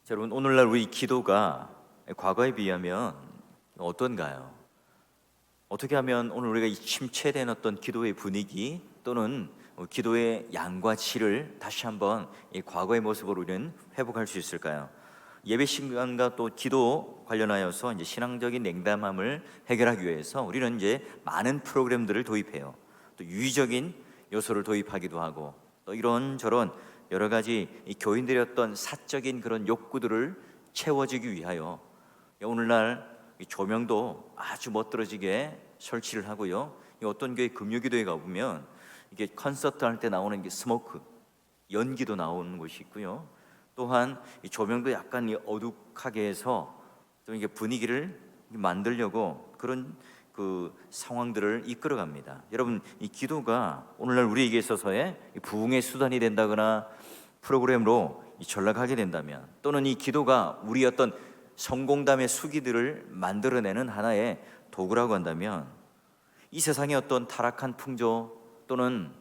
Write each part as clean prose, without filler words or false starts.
자, 여러분, 오늘날 우리 기도가 과거에 비하면 어떤가요? 어떻게 하면 오늘 우리가 이 침체된 어떤 기도의 분위기 또는 기도의 양과 질을 다시 한번 이 과거의 모습으로 우리는 회복할 수 있을까요? 예배 시간과 또 기도 관련하여서 이제 신앙적인 냉담함을 해결하기 위해서 우리는 이제 많은 프로그램들을 도입해요. 또 유의적인 요소를 도입하기도 하고 또 이런저런 여러 가지 이 교인들의 어떤 사적인 그런 욕구들을 채워주기 위하여 오늘날 이 조명도 아주 멋들어지게 설치를 하고요. 이 어떤 교회 금요기도에 가보면 이게 콘서트 할 때 나오는 게 스모크, 연기도 나오는 곳이 있고요. 또한 이 조명도 약간 이 어둑하게 해서 좀 이게 분위기를 만들려고 그런 그 상황들을 이끌어갑니다. 여러분, 이 기도가 오늘날 우리에게 있어서의 부흥의 수단이 된다거나 프로그램으로 전락하게 된다면, 또는 이 기도가 우리 어떤 성공담의 수기들을 만들어내는 하나의 도구라고 한다면, 이 세상의 어떤 타락한 풍조 또는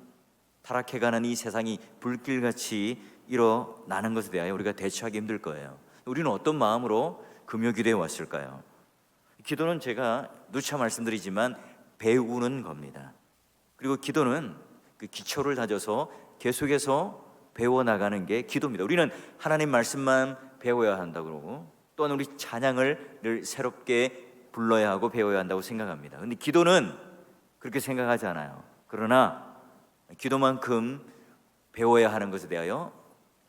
타락해가는 이 세상이 불길같이 일어나는 것에 대하여 우리가 대처하기 힘들 거예요. 우리는 어떤 마음으로 금요기도에 왔을까요? 기도는 제가 누차 말씀드리지만 배우는 겁니다. 그리고 기도는 그 기초를 다져서 계속해서 배워나가는 게 기도입니다. 우리는 하나님 말씀만 배워야 한다고 그러고, 또한 우리 찬양을 늘 새롭게 불러야 하고 배워야 한다고 생각합니다. 근데 기도는 그렇게 생각하지 않아요. 그러나 기도만큼 배워야 하는 것에 대하여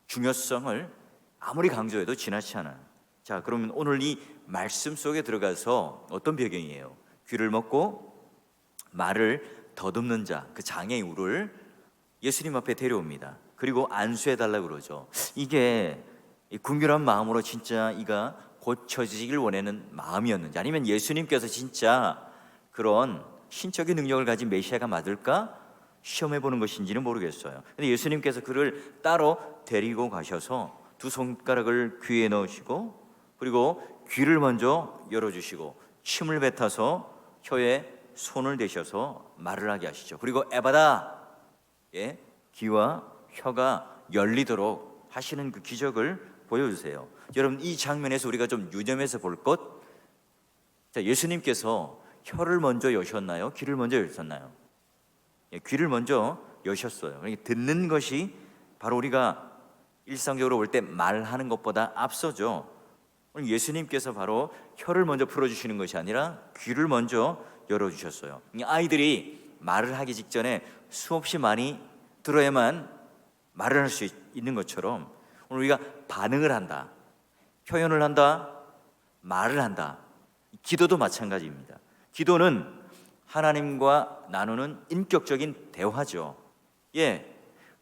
중요성을 아무리 강조해도 지나치 않아요. 자, 그러면 오늘 이 말씀 속에 들어가서 어떤 배경이에요? 귀를 먹고 말을 더듬는 자, 그 장애우를 예수님 앞에 데려옵니다. 그리고 안수해달라고 그러죠. 이게 궁결한 마음으로 진짜 이가 고쳐지길 원하는 마음이었는지, 아니면 예수님께서 진짜 그런 신적인 능력을 가진 메시아가 맞을까 시험해보는 것인지는 모르겠어요. 근데 예수님께서 그를 따로 데리고 가셔서 두 손가락을 귀에 넣으시고, 그리고 귀를 먼저 열어주시고 침을 뱉어서 혀에 손을 대셔서 말을 하게 하시죠. 그리고 에바다, 귀와 혀가 열리도록 하시는 그 기적을 보여주세요. 여러분, 이 장면에서 우리가 좀 유념해서 볼 것, 예수님께서 혀를 먼저 여셨나요? 귀를 먼저 여셨나요? 귀를 먼저 여셨어요. 듣는 것이 바로 우리가 일상적으로 볼 때 말하는 것보다 앞서죠. 예수님께서 바로 혀를 먼저 풀어주시는 것이 아니라 귀를 먼저 열어주셨어요. 아이들이 말을 하기 직전에 수없이 많이 들어야만 말을 할 수 있는 것처럼 오늘 우리가 반응을 한다, 표현을 한다, 말을 한다. 기도도 마찬가지입니다. 기도는 하나님과 나누는 인격적인 대화죠.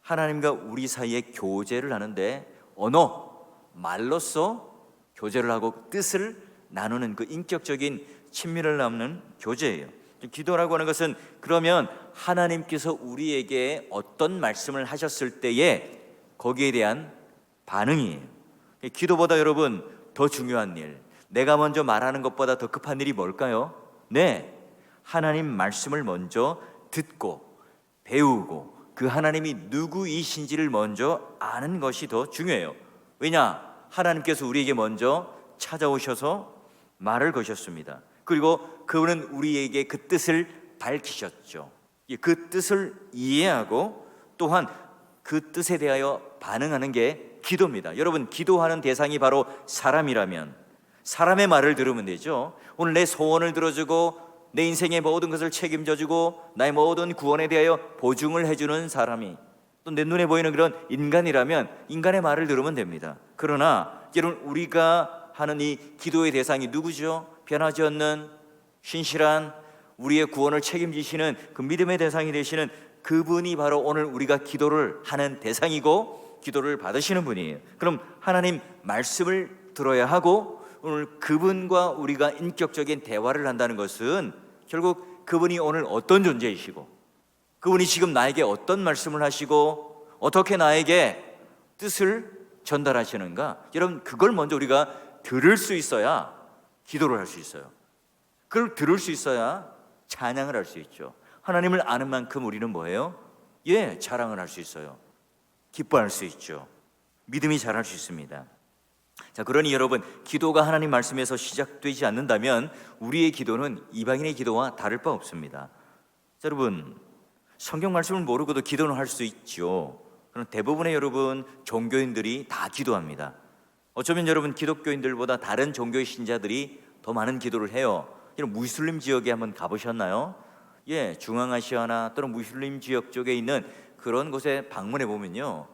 하나님과 우리 사이에 교제를 하는데 언어, 말로써 교제를 하고 뜻을 나누는 그 인격적인 친밀을 나누는 교제예요. 기도라고 하는 것은 그러면 하나님께서 우리에게 어떤 말씀을 하셨을 때에 거기에 대한 반응이에요. 기도보다 여러분 더 중요한 일, 내가 먼저 말하는 것보다 더 급한 일이 뭘까요? 하나님 말씀을 먼저 듣고 배우고 그 하나님이 누구이신지를 먼저 아는 것이 더 중요해요. 왜냐? 하나님께서 우리에게 먼저 찾아오셔서 말을 거셨습니다. 그리고 그분은 우리에게 그 뜻을 밝히셨죠. 그 뜻을 이해하고 또한 그 뜻에 대하여 반응하는 게 기도입니다. 여러분, 기도하는 대상이 바로 사람이라면 사람의 말을 들으면 되죠. 오늘 내 소원을 들어주고 내 인생의 모든 것을 책임져주고 나의 모든 구원에 대하여 보증을 해주는 사람이, 또 내 눈에 보이는 그런 인간이라면 인간의 말을 들으면 됩니다. 그러나 여러분, 우리가 하는 이 기도의 대상이 누구죠? 변하지 않는 신실한 우리의 구원을 책임지시는 그 믿음의 대상이 되시는 그분이 바로 오늘 우리가 기도를 하는 대상이고 기도를 받으시는 분이에요. 그럼 하나님 말씀을 들어야 하고 오늘 그분과 우리가 인격적인 대화를 한다는 것은 결국 그분이 오늘 어떤 존재이시고 그분이 지금 나에게 어떤 말씀을 하시고 어떻게 나에게 뜻을 전달하시는가, 여러분 그걸 먼저 우리가 들을 수 있어야 기도를 할 수 있어요. 그걸 들을 수 있어야 찬양을 할 수 있죠. 하나님을 아는 만큼 우리는 뭐예요? 자랑을 할 수 있어요. 기뻐할 수 있죠. 믿음이 자랄 수 있습니다. 자, 그러니 여러분, 기도가 하나님 말씀에서 시작되지 않는다면 우리의 기도는 이방인의 기도와 다를 바 없습니다. 자, 여러분, 성경 말씀을 모르고도 기도는 할 수 있죠. 그럼 대부분의 여러분 종교인들이 다 기도합니다. 어쩌면 여러분 기독교인들보다 다른 종교의 신자들이 더 많은 기도를 해요. 이런 무슬림 지역에 한번 가보셨나요? 예, 중앙아시아나 또는 무슬림 지역 쪽에 있는 그런 곳에 방문해 보면요,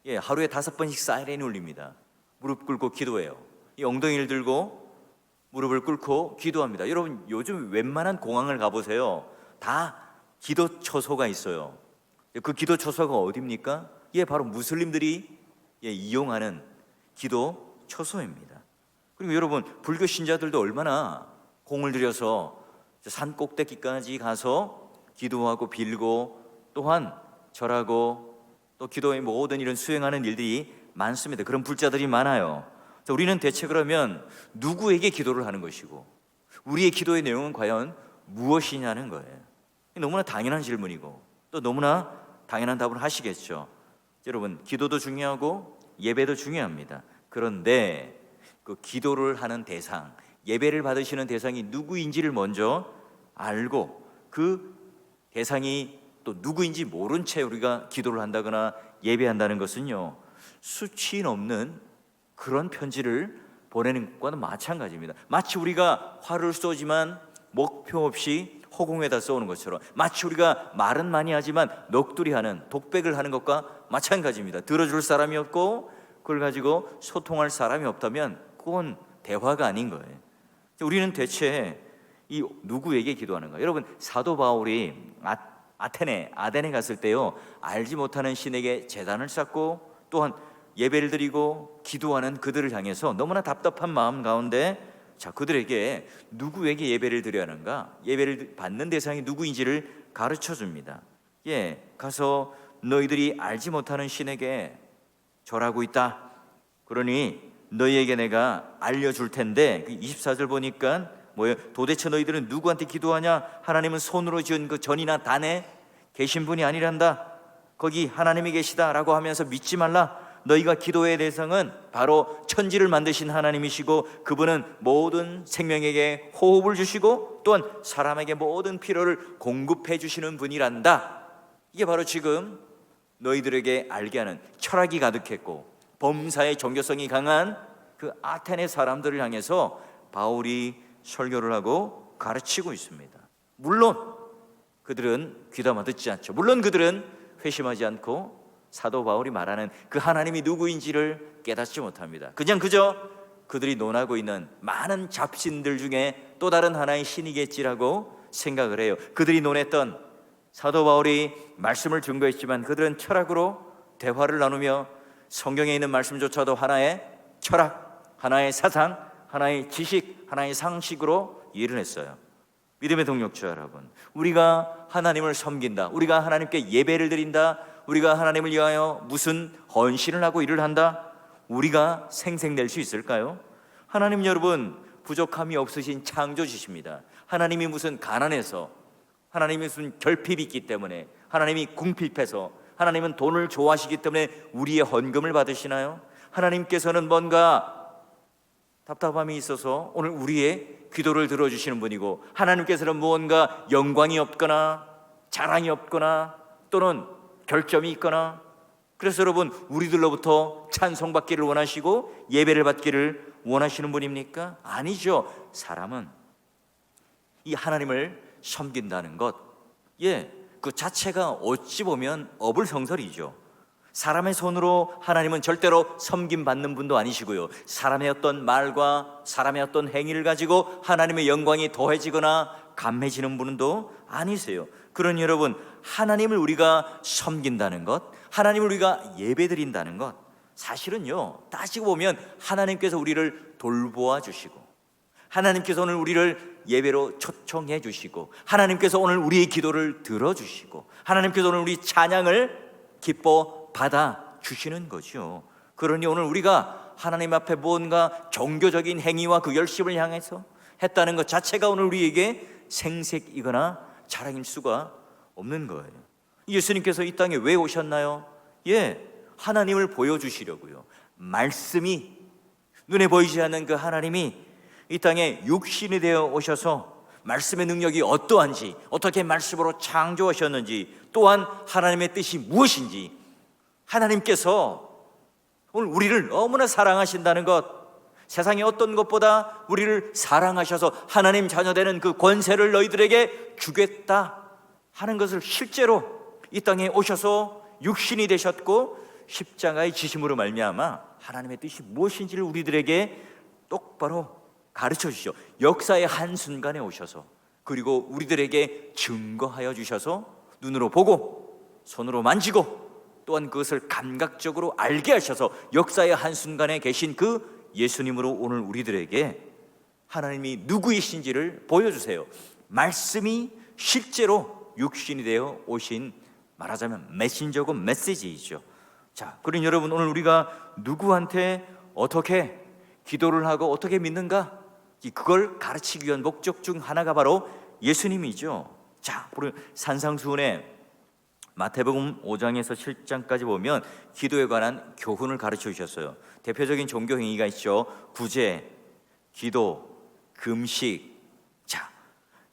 예, 하루에 5번씩 사이렌이 울립니다. 무릎 꿇고 기도해요. 이 엉덩이를 들고 무릎을 꿇고 기도합니다. 여러분, 요즘 웬만한 공항을 가보세요. 다 기도 처소가 있어요. 그 기도 처소가 어디입니까? 예, 바로 무슬림들이 이용하는 기도 처소입니다. 그리고 여러분, 불교 신자들도 얼마나 공을 들여서 산 꼭대기까지 가서 기도하고 빌고 또한 절하고 또 기도의 모든 일은 수행하는 일들이 많습니다. 그런 불자들이 많아요. 자, 우리는 대체 그러면 누구에게 기도를 하는 것이고 우리의 기도의 내용은 과연 무엇이냐는 거예요. 너무나 당연한 질문이고 또 너무나 당연한 답을 하시겠죠. 여러분, 기도도 중요하고 예배도 중요합니다. 그런데 그 기도를 하는 대상, 예배를 받으시는 대상이 누구인지를 먼저 알고 그 대상이 또 누구인지 모른 채 우리가 기도를 한다거나 예배한다는 것은요, 수치 넘는 그런 편지를 보내는 것과는 마찬가지입니다. 마치 우리가 화를 쏘지만 목표 없이 허공에다 쏘는 것처럼, 마치 우리가 말은 많이 하지만 넋두리하는 독백을 하는 것과 마찬가지입니다. 들어줄 사람이 없고 그걸 가지고 소통할 사람이 없다면 그건 대화가 아닌 거예요. 우리는 대체 이 누구에게 기도하는가? 여러분, 사도 바울이 아데네 갔을 때요, 알지 못하는 신에게 제단을 쌓고 또한 예배를 드리고 기도하는 그들을 향해서 너무나 답답한 마음 가운데 그들에게 누구에게 예배를 드려야 하는가, 예배를 받는 대상이 누구인지를 가르쳐 줍니다. 예, 가서 너희들이 알지 못하는 신에게 절하고 있다. 그러니 너희에게 내가 알려줄 텐데, 24절 보니까 뭐예요? 도대체 너희들은 누구한테 기도하냐? 하나님은 손으로 지은 그 전이나 단에 계신 분이 아니란다. 거기 하나님이 계시다라고 하면서 믿지 말라. 너희가 기도의 대상은 바로 천지를 만드신 하나님이시고 그분은 모든 생명에게 호흡을 주시고 또한 사람에게 모든 필요를 공급해 주시는 분이란다. 이게 바로 지금 너희들에게 알게 하는 철학이 가득했고 범사의 종교성이 강한 그 아테네 사람들을 향해서 바울이 설교를 하고 가르치고 있습니다. 물론 그들은 귀담아 듣지 않죠. 물론 그들은 회심하지 않고 사도 바울이 말하는 그 하나님이 누구인지를 깨닫지 못합니다. 그저 그들이 논하고 있는 많은 잡신들 중에 또 다른 하나의 신이겠지라고 생각을 해요. 그들이 논했던, 사도 바울이 말씀을 증거했지만 그들은 철학으로 대화를 나누며 성경에 있는 말씀조차도 하나의 철학, 하나의 사상, 하나의 지식, 하나의 상식으로 이해를 했어요. 믿음의 동력자 여러분, 우리가 하나님을 섬긴다, 우리가 하나님께 예배를 드린다, 우리가 하나님을 위하여 무슨 헌신을 하고 일을 한다, 우리가 생생낼 수 있을까요? 하나님 여러분, 부족함이 없으신 창조주십니다. 하나님이 무슨 가난해서, 하나님이 무슨 결핍이 있기 때문에, 하나님이 궁핍해서, 하나님은 돈을 좋아하시기 때문에 우리의 헌금을 받으시나요? 하나님께서는 뭔가 답답함이 있어서 오늘 우리의 기도를 들어주시는 분이고, 하나님께서는 무언가 영광이 없거나 자랑이 없거나 또는 결점이 있거나, 그래서 여러분 우리들로부터 찬송받기를 원하시고 예배를 받기를 원하시는 분입니까? 아니죠. 사람은 이 하나님을 섬긴다는 것, 그 자체가 어찌 보면 어불성설이죠. 사람의 손으로 하나님은 절대로 섬김받는 분도 아니시고요, 사람의 어떤 말과 사람의 어떤 행위를 가지고 하나님의 영광이 더해지거나 감해지는 분도 아니세요. 그러니 여러분, 하나님을 우리가 섬긴다는 것, 하나님을 우리가 예배드린다는 것, 사실은요, 따지고 보면 하나님께서 우리를 돌보아 주시고, 하나님께서 오늘 우리를 예배로 초청해 주시고, 하나님께서 오늘 우리의 기도를 들어주시고, 하나님께서 오늘 우리 찬양을 기뻐 받아 주시는 거죠. 그러니 오늘 우리가 하나님 앞에 뭔가 종교적인 행위와 그 열심을 향해서 했다는 것 자체가 오늘 우리에게 생색이거나 자랑일 수가 없는 거예요. 예수님께서 이 땅에 왜 오셨나요? 하나님을 보여주시려고요. 말씀이 눈에 보이지 않는 그 하나님이 이 땅에 육신이 되어 오셔서 말씀의 능력이 어떠한지, 어떻게 말씀으로 창조하셨는지, 또한 하나님의 뜻이 무엇인지, 하나님께서 오늘 우리를 너무나 사랑하신다는 것, 세상의 어떤 것보다 우리를 사랑하셔서 하나님 자녀되는 그 권세를 너희들에게 주겠다 하는 것을 실제로 이 땅에 오셔서 육신이 되셨고 십자가의 지심으로 말미암아 하나님의 뜻이 무엇인지를 우리들에게 똑바로 가르쳐 주시죠. 역사의 한순간에 오셔서, 그리고 우리들에게 증거하여 주셔서 눈으로 보고 손으로 만지고 또한 그것을 감각적으로 알게 하셔서 역사의 한순간에 계신 그 예수님으로 오늘 우리들에게 하나님이 누구이신지를 보여주세요. 말씀이 실제로 육신이 되어 오신, 말하자면 메신저고 메시지이죠. 자, 그러니 여러분, 오늘 우리가 누구한테 어떻게 기도를 하고 어떻게 믿는가, 그걸 가르치기 위한 목적 중 하나가 바로 예수님이죠. 자, 우리 산상수훈에 마태복음 5장에서 7장까지 보면 기도에 관한 교훈을 가르쳐 주셨어요. 대표적인 종교 행위가 있죠. 구제, 기도, 금식. 자,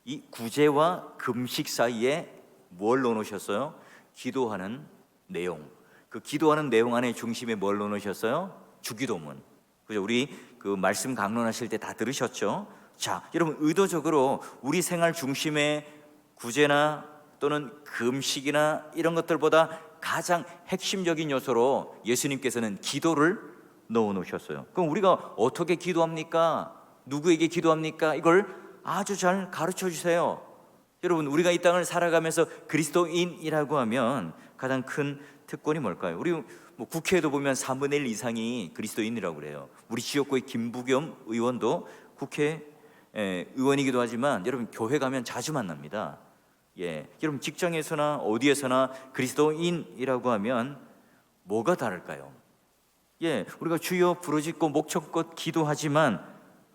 이 구제와 금식 사이에 뭘 넣어놓으셨어요? 기도하는 내용. 그 기도하는 내용 안에 중심에 뭘 넣어놓으셨어요? 주기도문. 그죠? 우리 그 말씀 강론하실 때 다 들으셨죠? 자, 여러분, 의도적으로 우리 생활 중심에 구제나 또는 금식이나 이런 것들보다 가장 핵심적인 요소로 예수님께서는 기도를 넣어 놓으셨어요. 그럼 우리가 어떻게 기도합니까? 누구에게 기도합니까? 이걸 아주 잘 가르쳐 주세요. 여러분, 우리가 이 땅을 살아가면서 그리스도인이라고 하면 가장 큰 특권이 뭘까요? 우리 국회에도 보면 3분의 1 이상이 그리스도인이라고 그래요. 우리 지역구의 김부겸 의원도 국회 의원이기도 하지만 여러분, 교회 가면 자주 만납니다. 예, 여러분, 직장에서나 어디에서나 그리스도인이라고 하면 뭐가 다를까요? 예, 우리가 주여 부르짖고 목청껏 기도하지만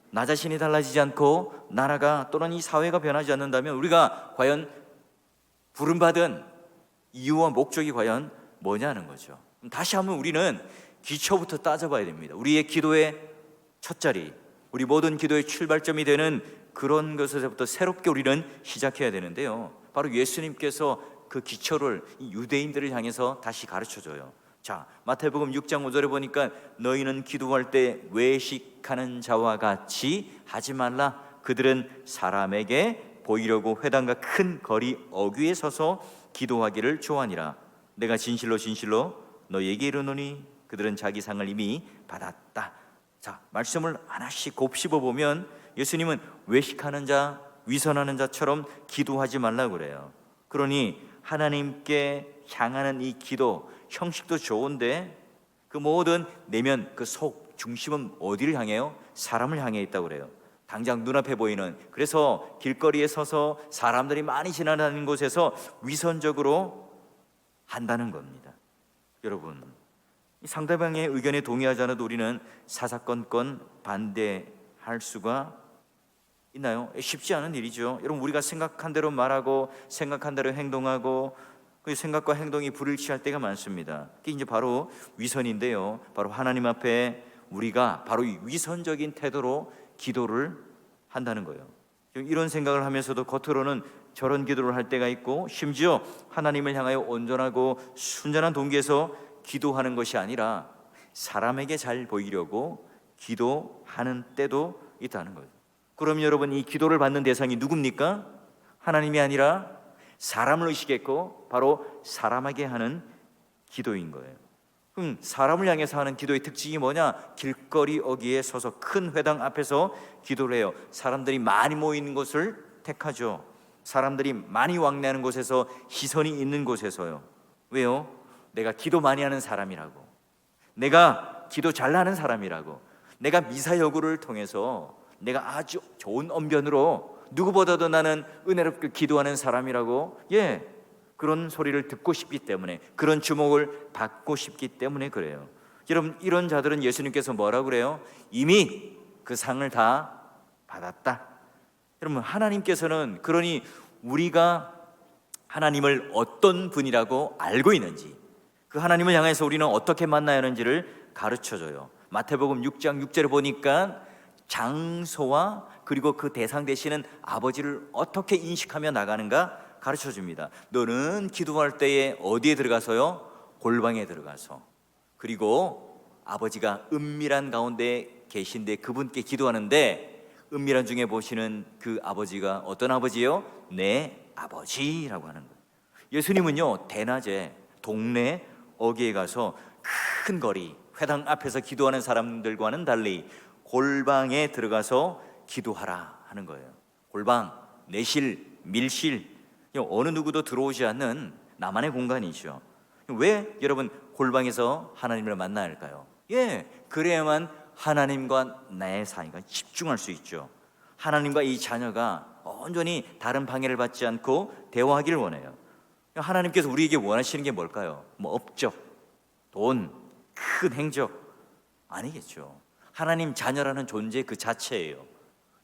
나 자신이 달라지지 않고 나라가 또는 이 사회가 변하지 않는다면 우리가 과연 부름받은 이유와 목적이 과연 뭐냐는 거죠. 다시 한번 우리는 기초부터 따져봐야 됩니다. 우리의 기도의 첫 자리, 우리 모든 기도의 출발점이 되는 그런 것에서부터 새롭게 우리는 시작해야 되는데요, 바로 예수님께서 그 기초를 유대인들을 향해서 다시 가르쳐줘요. 자, 마태복음 6장 5절에 보니까 너희는 기도할 때 외식하는 자와 같이 하지 말라. 그들은 사람에게 보이려고 회당과 큰 거리 어귀에 서서 기도하기를 좋아하니라. 내가 진실로 진실로 너희에게 이르노니 그들은 자기 상을 이미 받았다. 자, 말씀을 하나씩 곱씹어 보면 예수님은 외식하는 자, 위선하는 자처럼 기도하지 말라고 그래요. 그러니 하나님께 향하는 이 기도 형식도 좋은데 그 모든 내면, 그 속 중심은 어디를 향해요? 사람을 향해 있다고 그래요. 당장 눈앞에 보이는, 그래서 길거리에 서서 사람들이 많이 지나다니는 곳에서 위선적으로 한다는 겁니다. 여러분, 상대방의 의견에 동의하지 않아도 우리는 사사건건 반대할 수가 있나요? 쉽지 않은 일이죠. 여러분, 우리가 생각한 대로 말하고 생각한 대로 행동하고 그 생각과 행동이 불일치할 때가 많습니다. 그게 이제 바로 위선인데요, 바로 하나님 앞에 우리가 바로 이 위선적인 태도로 기도를 한다는 거예요. 이런 생각을 하면서도 겉으로는 저런 기도를 할 때가 있고, 심지어 하나님을 향하여 온전하고 순전한 동기에서 기도하는 것이 아니라 사람에게 잘 보이려고 기도하는 때도 있다는 거예요. 그럼 여러분, 이 기도를 받는 대상이 누굽니까? 하나님이 아니라 사람을 의식했고 바로 사람에게 하는 기도인 거예요. 그럼 사람을 향해서 하는 기도의 특징이 뭐냐? 길거리 어귀에 서서 큰 회당 앞에서 기도를 해요. 사람들이 많이 모이는 곳을 택하죠. 사람들이 많이 왕래하는 곳에서, 시선이 있는 곳에서요. 왜요? 내가 기도 많이 하는 사람이라고, 내가 기도 잘하는 사람이라고, 내가 미사 여구를 통해서 내가 아주 좋은 언변으로 누구보다도 나는 은혜롭게 기도하는 사람이라고, 예, 그런 소리를 듣고 싶기 때문에, 그런 주목을 받고 싶기 때문에 그래요. 여러분, 이런 자들은 예수님께서 뭐라고 그래요? 이미 그 상을 다 받았다. 여러분, 하나님께서는 그러니 우리가 하나님을 어떤 분이라고 알고 있는지, 그 하나님을 향해서 우리는 어떻게 만나야 하는지를 가르쳐줘요. 마태복음 6장 6절에 보니까 장소와 그리고 그 대상 되시는 아버지를 어떻게 인식하며 나가는가 가르쳐 줍니다. 너는 기도할 때에 어디에 들어가서요? 골방에 들어가서. 그리고 아버지가 은밀한 가운데 계신데 그분께 기도하는데, 은밀한 중에 보시는 그 아버지가 어떤 아버지요? 내 아버지라고 하는 거예요. 예수님은요, 대낮에 동네 어귀에 가서 큰 거리, 회당 앞에서 기도하는 사람들과는 달리 골방에 들어가서 기도하라 하는 거예요. 골방, 내실, 밀실, 어느 누구도 들어오지 않는 나만의 공간이죠. 왜 여러분 골방에서 하나님을 만나야 할까요? 그래야만 하나님과 나의 사이가 집중할 수 있죠. 하나님과 이 자녀가 온전히 다른 방해를 받지 않고 대화하기를 원해요. 하나님께서 우리에게 원하시는 게 뭘까요? 업적, 돈, 큰 행적 아니겠죠. 하나님 자녀라는 존재 그 자체예요.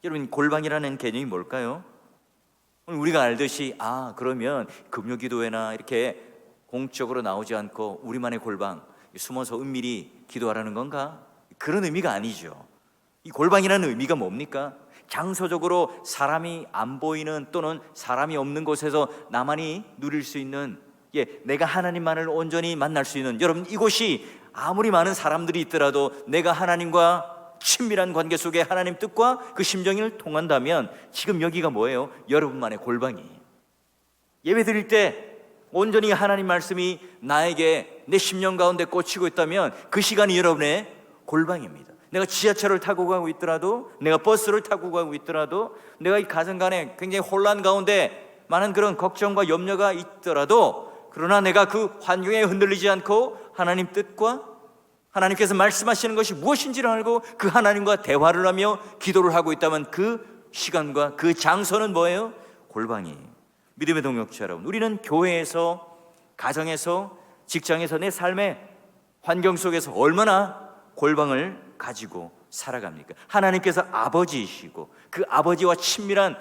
여러분, 골방이라는 개념이 뭘까요? 우리가 알듯이 그러면 금요기도회나 이렇게 공적으로 나오지 않고 우리만의 골방, 숨어서 은밀히 기도하라는 건가? 그런 의미가 아니죠. 이 골방이라는 의미가 뭡니까? 장소적으로 사람이 안 보이는 또는 사람이 없는 곳에서 나만이 누릴 수 있는, 내가 하나님만을 온전히 만날 수 있는, 여러분, 이곳이 아무리 많은 사람들이 있더라도 내가 하나님과 친밀한 관계 속에 하나님 뜻과 그 심정을 통한다면 지금 여기가 뭐예요? 여러분만의 골방이에요. 예배 드릴 때 온전히 하나님 말씀이 나에게 내 심령 가운데 꽂히고 있다면 그 시간이 여러분의 골방입니다. 내가 지하철을 타고 가고 있더라도, 내가 버스를 타고 가고 있더라도, 내가 이 가정 간에 굉장히 혼란 가운데 많은 그런 걱정과 염려가 있더라도, 그러나 내가 그 환경에 흔들리지 않고 하나님 뜻과 하나님께서 말씀하시는 것이 무엇인지를 알고 그 하나님과 대화를 하며 기도를 하고 있다면 그 시간과 그 장소는 뭐예요? 골방이에요. 믿음의 동역자 여러분, 우리는 교회에서, 가정에서, 직장에서, 내 삶의 환경 속에서 얼마나 골방을 가지고 살아갑니까? 하나님께서 아버지이시고 그 아버지와 친밀한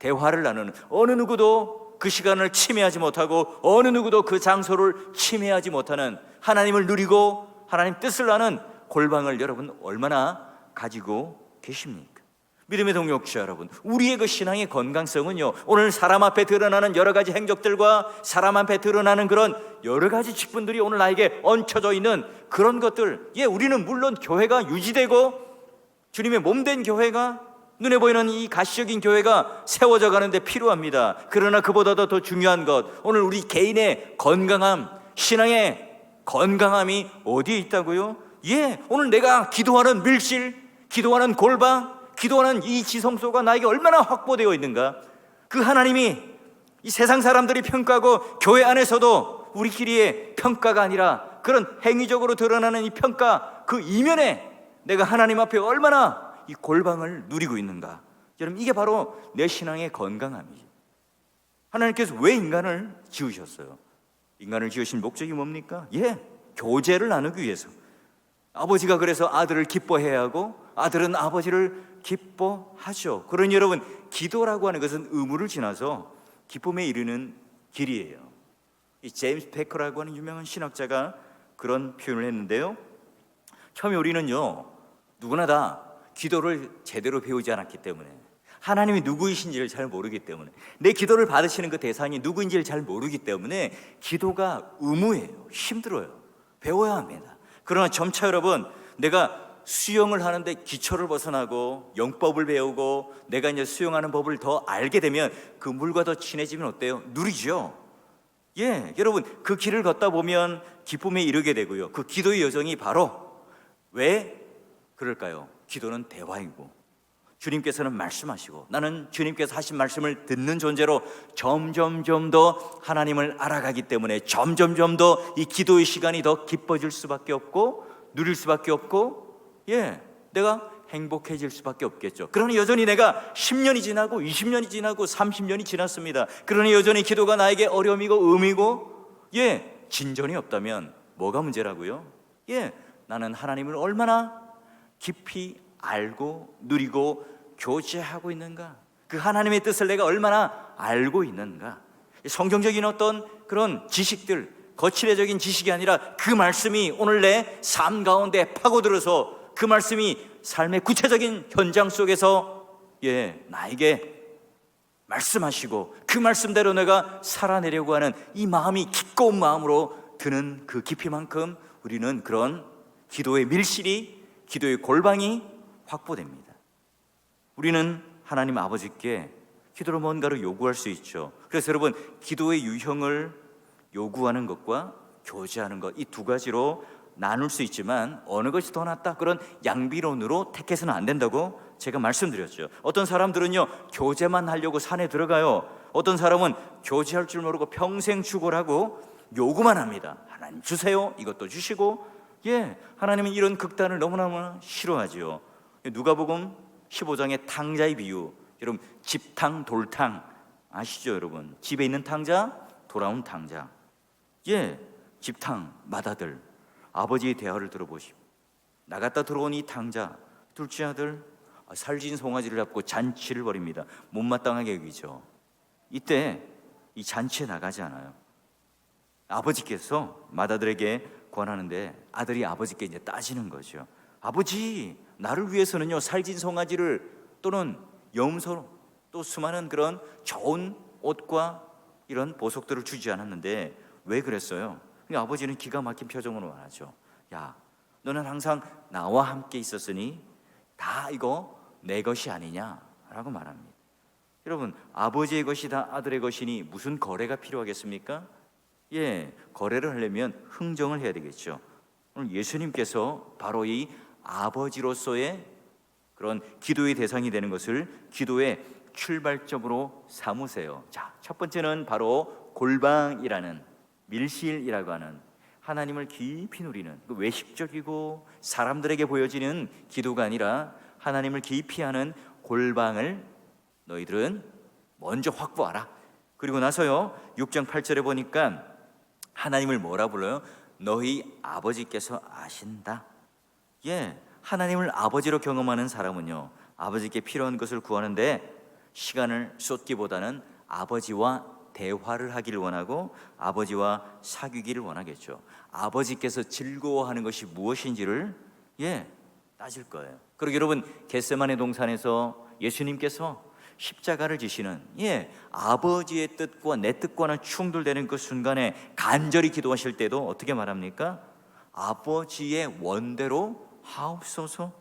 대화를 나누는, 어느 누구도 그 시간을 침해하지 못하고 어느 누구도 그 장소를 침해하지 못하는, 하나님을 누리고 하나님 뜻을 아는 골방을 여러분 얼마나 가지고 계십니까? 믿음의 동역자 여러분, 우리의 그 신앙의 건강성은요, 오늘 사람 앞에 드러나는 여러 가지 행적들과 사람 앞에 드러나는 그런 여러 가지 직분들이 오늘 나에게 얹혀져 있는 그런 것들, 우리는 물론 교회가 유지되고 주님의 몸된 교회가, 눈에 보이는 이 가시적인 교회가 세워져 가는데 필요합니다. 그러나 그보다도 더 중요한 것, 오늘 우리 개인의 건강함, 신앙의 건강함이 어디에 있다고요? 오늘 내가 기도하는 밀실, 기도하는 골방, 기도하는 이 지성소가 나에게 얼마나 확보되어 있는가? 그 하나님이 이 세상 사람들이 평가하고 교회 안에서도 우리끼리의 평가가 아니라 그런 행위적으로 드러나는 이 평가 그 이면에 내가 하나님 앞에 얼마나 이 골방을 누리고 있는가? 여러분, 이게 바로 내 신앙의 건강함이죠. 하나님께서 왜 인간을 지으셨어요? 인간을 지으신 목적이 뭡니까? 교제를 나누기 위해서. 아버지가 그래서 아들을 기뻐해야 하고 아들은 아버지를 기뻐하죠. 그러니 여러분, 기도라고 하는 것은 의무를 지나서 기쁨에 이르는 길이에요. 이 제임스 베커라고 하는 유명한 신학자가 그런 표현을 했는데요, 처음에 우리는요, 누구나 다 기도를 제대로 배우지 않았기 때문에, 하나님이 누구이신지를 잘 모르기 때문에, 내 기도를 받으시는 그 대상이 누구인지를 잘 모르기 때문에 기도가 의무예요. 힘들어요. 배워야 합니다. 그러나 점차 여러분, 내가 수영을 하는데 기초를 벗어나고 영법을 배우고 내가 이제 수영하는 법을 더 알게 되면 그 물과 더 친해지면 어때요? 누리죠. 여러분, 그 길을 걷다 보면 기쁨에 이르게 되고요. 그 기도의 여정이 바로, 왜 그럴까요? 기도는 대화이고 주님께서는 말씀하시고 나는 주님께서 하신 말씀을 듣는 존재로 점점점 더 하나님을 알아가기 때문에 점점점 더 이 기도의 시간이 더 깊어질 수밖에 없고 누릴 수밖에 없고 내가 행복해질 수밖에 없겠죠. 그러니 여전히 내가 10년이 지나고 20년이 지나고 30년이 지났습니다. 그러니 여전히 기도가 나에게 어려움이고 의미고 진전이 없다면 뭐가 문제라고요? 나는 하나님을 얼마나 깊이 알고 누리고 교제하고 있는가? 그 하나님의 뜻을 내가 얼마나 알고 있는가? 성경적인 어떤 그런 지식들, 거칠애적인 지식이 아니라 그 말씀이 오늘 내 삶 가운데 파고들어서 그 말씀이 삶의 구체적인 현장 속에서 나에게 말씀하시고 그 말씀대로 내가 살아내려고 하는 이 마음이 기꺼운 마음으로 드는 그 깊이만큼 우리는 그런 기도의 밀실이, 기도의 골방이 확보됩니다. 우리는 하나님 아버지께 기도로 뭔가를 요구할 수 있죠. 그래서 여러분, 기도의 유형을 요구하는 것과 교제하는 것, 이 두 가지로 나눌 수 있지만 어느 것이 더 낫다, 그런 양비론으로 택해서는 안 된다고 제가 말씀드렸죠. 어떤 사람들은요, 교제만 하려고 산에 들어가요. 어떤 사람은 교제할 줄 모르고 평생 축원하고 요구만 합니다. 하나님 주세요, 이것도 주시고. 하나님은 이런 극단을 너무너무 싫어하죠. 누가복음 15장의 탕자의 비유, 여러분, 집탕 돌탕 아시죠? 여러분, 집에 있는 탕자, 돌아온 탕자. 집탕 맏아들 아버지의 대화를 들어보시오. 나갔다 들어온 이 탕자, 둘째 아들, 살진 송아지를 잡고 잔치를 벌입니다. 못마땅하게 여기죠. 이때 이 잔치에 나가지 않아요. 아버지께서 맏아들에게 권하는데 아들이 아버지께 이제 따지는 거죠. 아버지, 나를 위해서는요, 살진 송아지를 또는 염소, 또 수많은 그런 좋은 옷과 이런 보석들을 주지 않았는데 왜 그랬어요? 아버지는 기가 막힌 표정으로 말하죠. 야, 너는 항상 나와 함께 있었으니 다 이거 내 것이 아니냐라고 말합니다. 여러분, 아버지의 것이 다 아들의 것이니 무슨 거래가 필요하겠습니까? 거래를 하려면 흥정을 해야 되겠죠. 오늘 예수님께서 바로 이 아버지로서의 그런 기도의 대상이 되는 것을 기도의 출발점으로 삼으세요. 자, 첫 번째는 바로 골방이라는, 밀실이라고 하는, 하나님을 깊이 누리는, 외식적이고 사람들에게 보여지는 기도가 아니라 하나님을 깊이 하는 골방을 너희들은 먼저 확보하라. 그리고 나서요, 6장 8절에 보니까 하나님을 뭐라 불러요? 너희 아버지께서 아신다. 하나님을 아버지로 경험하는 사람은요, 아버지께 필요한 것을 구하는데 시간을 쏟기보다는 아버지와 대화를 하기를 원하고 아버지와 사귀기를 원하겠죠. 아버지께서 즐거워하는 것이 무엇인지를 따질 거예요. 그리고 여러분, 겟세마네 동산에서 예수님께서 십자가를 지시는 아버지의 뜻과 내 뜻과는 충돌되는 그 순간에 간절히 기도하실 때도 어떻게 말합니까? 아버지의 원대로 하옵소서.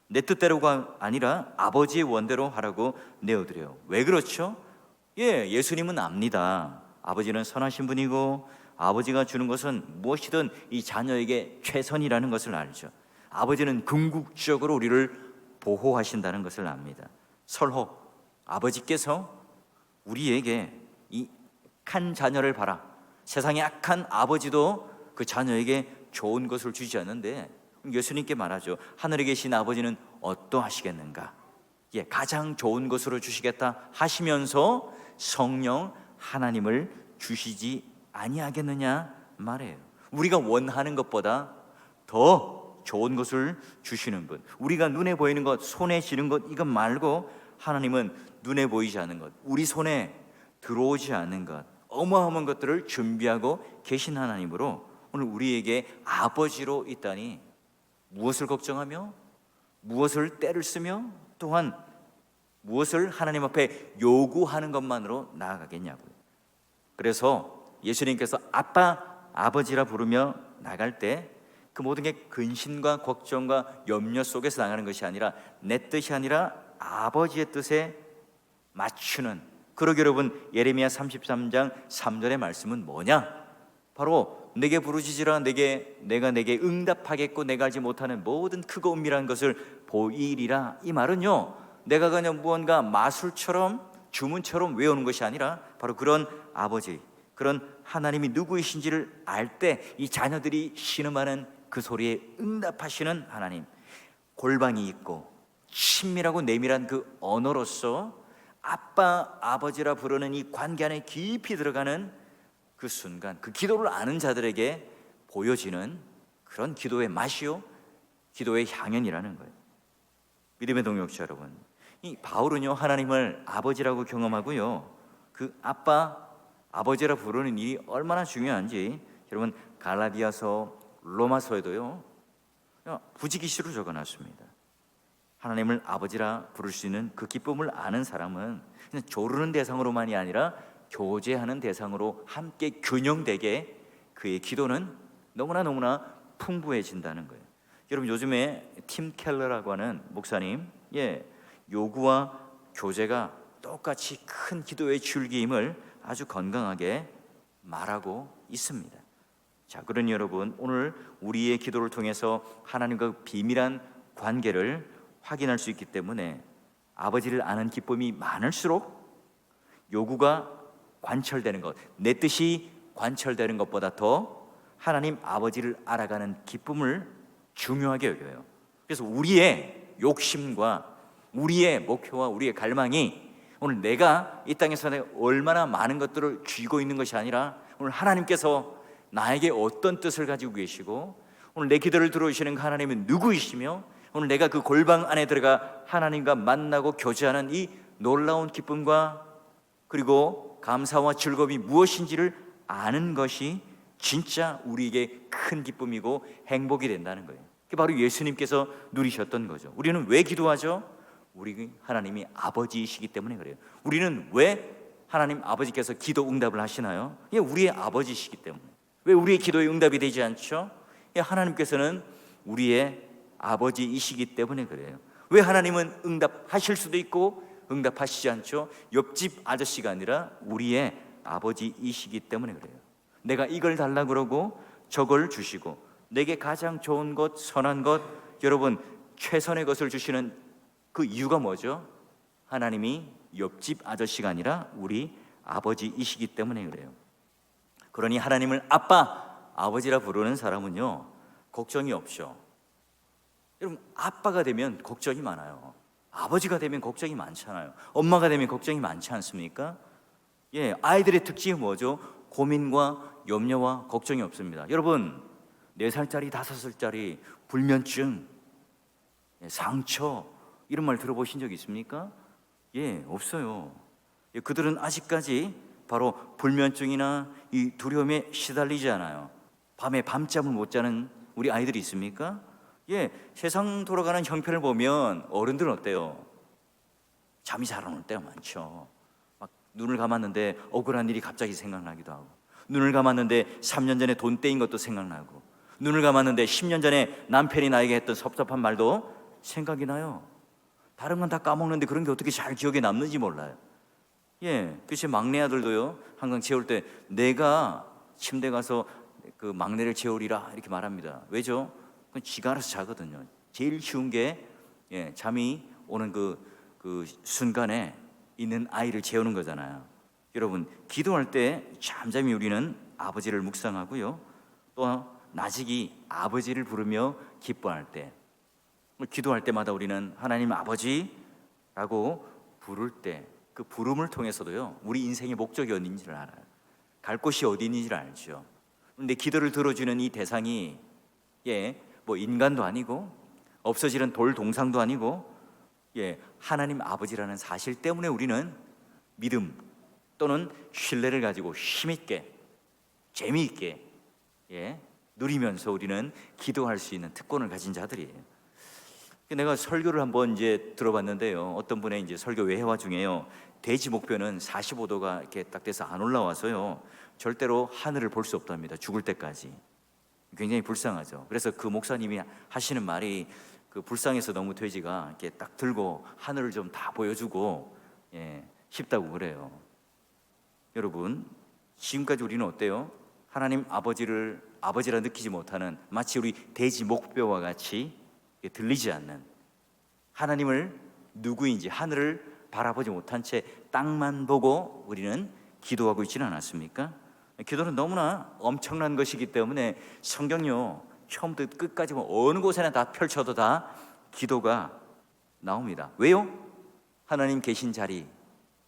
내 뜻대로가 아니라 아버지의 원대로 하라고 내어드려요. 왜 그렇죠? 예수님은 압니다. 아버지는 선하신 분이고 아버지가 주는 것은 무엇이든 이 자녀에게 최선이라는 것을 알죠. 아버지는 궁극적으로 우리를 보호하신다는 것을 압니다. 설호, 아버지께서 우리에게 이 악한 자녀를 봐라. 세상의 악한 아버지도 그 자녀에게 좋은 것을 주지 않는데 예수님께 말하죠. 하늘에 계신 아버지는 어떠하시겠는가? 가장 좋은 것으로 주시겠다 하시면서 성령 하나님을 주시지 아니하겠느냐 말해요. 우리가 원하는 것보다 더 좋은 것을 주시는 분, 우리가 눈에 보이는 것, 손에 쥐는 것, 이것 말고 하나님은 눈에 보이지 않는 것, 우리 손에 들어오지 않는 것, 어마어마한 것들을 준비하고 계신 하나님으로 오늘 우리에게 아버지로 있다니 무엇을 걱정하며 무엇을 때를 쓰며 또한 무엇을 하나님 앞에 요구하는 것만으로 나아가겠냐고요. 그래서 예수님께서 아빠, 아버지라 부르며 나갈 때 그 모든 게 근심과 걱정과 염려 속에서 나가는 것이 아니라 내 뜻이 아니라 아버지의 뜻에 맞추는, 그러게 여러분, 예레미야 33장 3절의 말씀은 뭐냐? 바로 내게 부르짖으라, 내가 내게 응답하겠고 내가 알지 못하는 모든 크고 은밀한 것을 보이리라. 이 말은요, 내가 그냥 무언가 마술처럼 주문처럼 외우는 것이 아니라 바로 그런 아버지, 그런 하나님이 누구이신지를 알 때 이 자녀들이 신음하는 그 소리에 응답하시는 하나님, 골방이 있고 친밀하고 내밀한 그 언어로서 아빠, 아버지라 부르는 이 관계 안에 깊이 들어가는 그 순간, 그 기도를 아는 자들에게 보여지는 그런 기도의 맛이요, 기도의 향연이라는 거예요. 믿음의 동역자 여러분, 이 바울은요, 하나님을 아버지라고 경험하고요, 그 아빠, 아버지라 부르는 일이 얼마나 중요한지 여러분, 갈라디아서, 로마서에도요 부지기시로 적어놨습니다. 하나님을 아버지라 부를 수 있는 그 기쁨을 아는 사람은 그냥 조르는 대상으로만이 아니라 교제하는 대상으로 함께 균형되게 그의 기도는 너무나 풍부해진다는 거예요. 여러분, 요즘에 팀 켈러라고 하는 목사님, 요구와 교제가 똑같이 큰 기도의 줄기임을 아주 건강하게 말하고 있습니다. 자, 그러니 여러분, 오늘 우리의 기도를 통해서 하나님과 비밀한 관계를 확인할 수 있기 때문에 아버지를 아는 기쁨이 많을수록 요구가 관철되는 것, 내 뜻이 관철되는 것보다 더 하나님 아버지를 알아가는 기쁨을 중요하게 여겨요. 그래서 우리의 욕심과 우리의 목표와 우리의 갈망이 오늘 내가 이 땅에서 얼마나 많은 것들을 쥐고 있는 것이 아니라 오늘 하나님께서 나에게 어떤 뜻을 가지고 계시고 오늘 내 기도를 들어주시는 하나님은 누구이시며 오늘 내가 그 골방 안에 들어가 하나님과 만나고 교제하는 이 놀라운 기쁨과 그리고 감사와 즐거움이 무엇인지를 아는 것이 진짜 우리에게 큰 기쁨이고 행복이 된다는 거예요. 그게 바로 예수님께서 누리셨던 거죠. 우리는 왜 기도하죠? 우리 하나님이 아버지이시기 때문에 그래요. 우리는 왜 하나님 아버지께서 기도 응답을 하시나요? 우리의 아버지이시기 때문에. 왜 우리의 기도에 응답이 되지 않죠? 하나님께서는 우리의 아버지이시기 때문에 그래요. 왜 하나님은 응답하실 수도 있고 응답하시지 않죠? 옆집 아저씨가 아니라 우리의 아버지이시기 때문에 그래요. 내가 이걸 달라 그러고 저걸 주시고 내게 가장 좋은 것, 선한 것, 여러분 최선의 것을 주시는 그 이유가 뭐죠? 하나님이 옆집 아저씨가 아니라 우리 아버지이시기 때문에 그래요. 그러니 하나님을 아빠, 아버지라 부르는 사람은요 걱정이 없죠. 여러분, 아빠가 되면 걱정이 많아요. 아버지가 되면 걱정이 많잖아요. 엄마가 되면 걱정이 많지 않습니까? 아이들의 특징이 뭐죠? 고민과 염려와 걱정이 없습니다. 여러분, 4살짜리, 5살짜리 불면증, 상처 이런 말 들어보신 적 있습니까? 없어요. 그들은 아직까지 바로 불면증이나 이 두려움에 시달리지 않아요. 밤에 밤잠을 못 자는 우리 아이들이 있습니까? 세상 돌아가는 형편을 보면 어른들은 어때요? 잠이 잘 안 올 때가 많죠. 막 눈을 감았는데 억울한 일이 갑자기 생각나기도 하고, 눈을 감았는데 3년 전에 돈 떼인 것도 생각나고, 눈을 감았는데 10년 전에 남편이 나에게 했던 섭섭한 말도 생각이 나요. 다른 건 다 까먹는데 그런 게 어떻게 잘 기억에 남는지 몰라요. 그치, 막내 아들도요 항상 재울 때 내가 침대 가서 그 막내를 재우리라 이렇게 말합니다. 왜죠? 그건 지가 알아서 자거든요. 제일 쉬운 게 잠이 오는 그 순간에 있는 아이를 재우는 거잖아요. 여러분, 기도할 때 잠잠히 우리는 아버지를 묵상하고요, 또 나직이 아버지를 부르며 기뻐할 때, 기도할 때마다 우리는 하나님 아버지라고 부를 때 그 부름을 통해서도요 우리 인생의 목적이 어딘지를 알아요. 갈 곳이 어디 있는지를 알죠. 근데 기도를 들어주는 이 대상이 뭐 인간도 아니고 없어지는 돌 동상도 아니고 하나님 아버지라는 사실 때문에 우리는 믿음 또는 신뢰를 가지고 힘있게 재미있게 누리면서 우리는 기도할 수 있는 특권을 가진 자들이에요. 내가 설교를 한번 이제 들어봤는데요, 어떤 분의 이제 설교 외화 중에요, 대지 목표는 45도가 이렇게 딱 돼서 안 올라와서요 절대로 하늘을 볼 수 없답니다. 죽을 때까지. 굉장히 불쌍하죠. 그래서 그 목사님이 하시는 말이, 그 불쌍해서 너무 돼지가 이렇게 딱 들고 하늘을 좀 다 보여주고 싶다고 그래요. 여러분, 지금까지 우리는 어때요? 하나님 아버지를 아버지라 느끼지 못하는, 마치 우리 돼지 목뼈와 같이 들리지 않는, 하나님을 누구인지 하늘을 바라보지 못한 채 땅만 보고 우리는 기도하고 있지는 않았습니까? 기도는 너무나 엄청난 것이기 때문에 성경요 처음부터 끝까지 어느 곳에나 다 펼쳐도 다 기도가 나옵니다. 왜요? 하나님 계신 자리,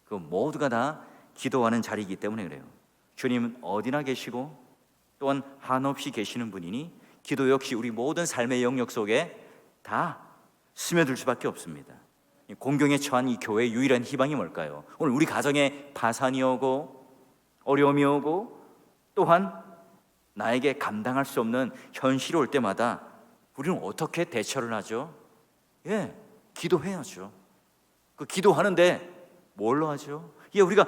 그 모두가 다 기도하는 자리이기 때문에 그래요. 주님은 어디나 계시고 또한 한없이 계시는 분이니 기도 역시 우리 모든 삶의 영역 속에 다 스며들 수밖에 없습니다. 공경에 처한 이 교회의 유일한 희망이 뭘까요? 오늘 우리 가정에 파산이 오고 어려움이 오고 또한 나에게 감당할 수 없는 현실이 올 때마다 우리는 어떻게 대처를 하죠? 기도해야죠. 그 기도하는데 뭘로 하죠? 우리가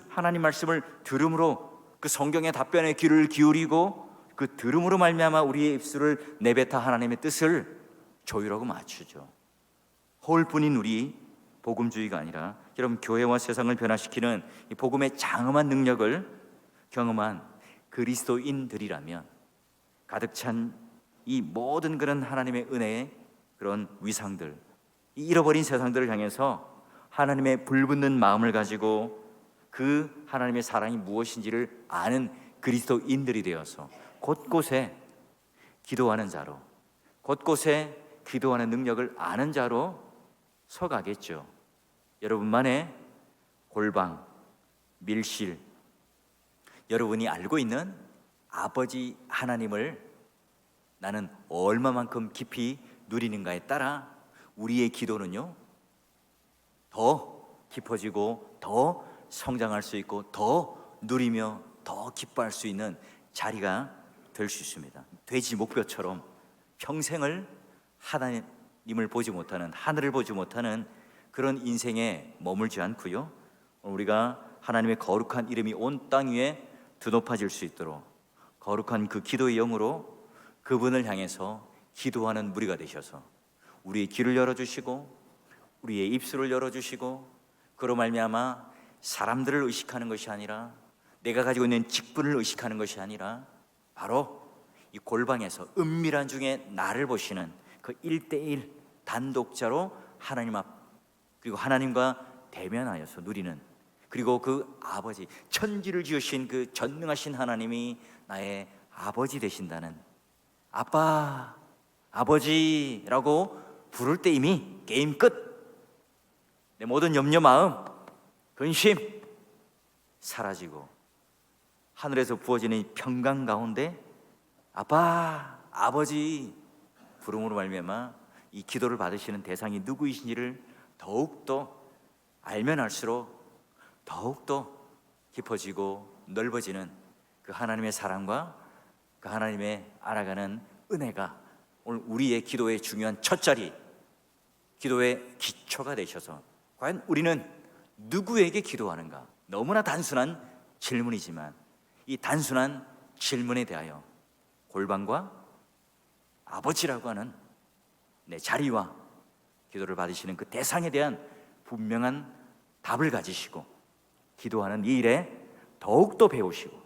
하나님 말씀을 들음으로 그 성경의 답변에 귀를 기울이고 그 들음으로 말미암아 우리의 입술을 내뱉어 하나님의 뜻을 조율하고 맞추죠. 허울뿐인 우리 복음주의가 아니라 여러분, 교회와 세상을 변화시키는 이 복음의 장엄한 능력을 경험한 그리스도인들이라면 가득 찬 이 모든 그런 하나님의 은혜의 그런 위상들, 이 잃어버린 세상들을 향해서 하나님의 불붙는 마음을 가지고 그 하나님의 사랑이 무엇인지를 아는 그리스도인들이 되어서 곳곳에 기도하는 자로, 곳곳에 기도하는 능력을 아는 자로 서가겠죠. 여러분만의 골방, 밀실, 여러분이 알고 있는 아버지 하나님을 나는 얼마만큼 깊이 누리는가에 따라 우리의 기도는요, 더 깊어지고 더 성장할 수 있고 더 누리며 더 기뻐할 수 있는 자리가 될 수 있습니다. 돼지 목뼈처럼 평생을 하나님을 보지 못하는, 하늘을 보지 못하는 그런 인생에 머물지 않고요, 우리가 하나님의 거룩한 이름이 온 땅 위에 드높아질 수 있도록 거룩한 그 기도의 영으로 그분을 향해서 기도하는 무리가 되셔서 우리의 귀를 열어주시고 우리의 입술을 열어주시고 그로 말미암아 사람들을 의식하는 것이 아니라, 내가 가지고 있는 직분을 의식하는 것이 아니라, 바로 이 골방에서 은밀한 중에 나를 보시는 그 1대1 단독자로 하나님 앞, 그리고 하나님과 대면하여서 누리는, 그리고 그 아버지, 천지를 지으신 그 전능하신 하나님이 나의 아버지 되신다는, 아빠, 아버지라고 부를 때 이미 게임 끝. 내 모든 염려, 마음, 근심 사라지고 하늘에서 부어지는 이 평강 가운데 아빠, 아버지 부름으로 말미암아 이 기도를 받으시는 대상이 누구이신지를 더욱더 알면 알수록 더욱더 깊어지고 넓어지는 그 하나님의 사랑과 그 하나님의 알아가는 은혜가 오늘 우리의 기도의 중요한 첫자리, 기도의 기초가 되셔서 과연 우리는 누구에게 기도하는가? 너무나 단순한 질문이지만 이 단순한 질문에 대하여 골방과 아버지라고 하는 내 자리와 기도를 받으시는 그 대상에 대한 분명한 답을 가지시고 기도하는 이 일에 더욱더 배우시고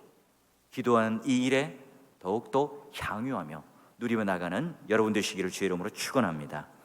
기도하는 이 일에 더욱더 향유하며 누리며 나가는 여러분 되시기를 주의 이름으로 축원합니다.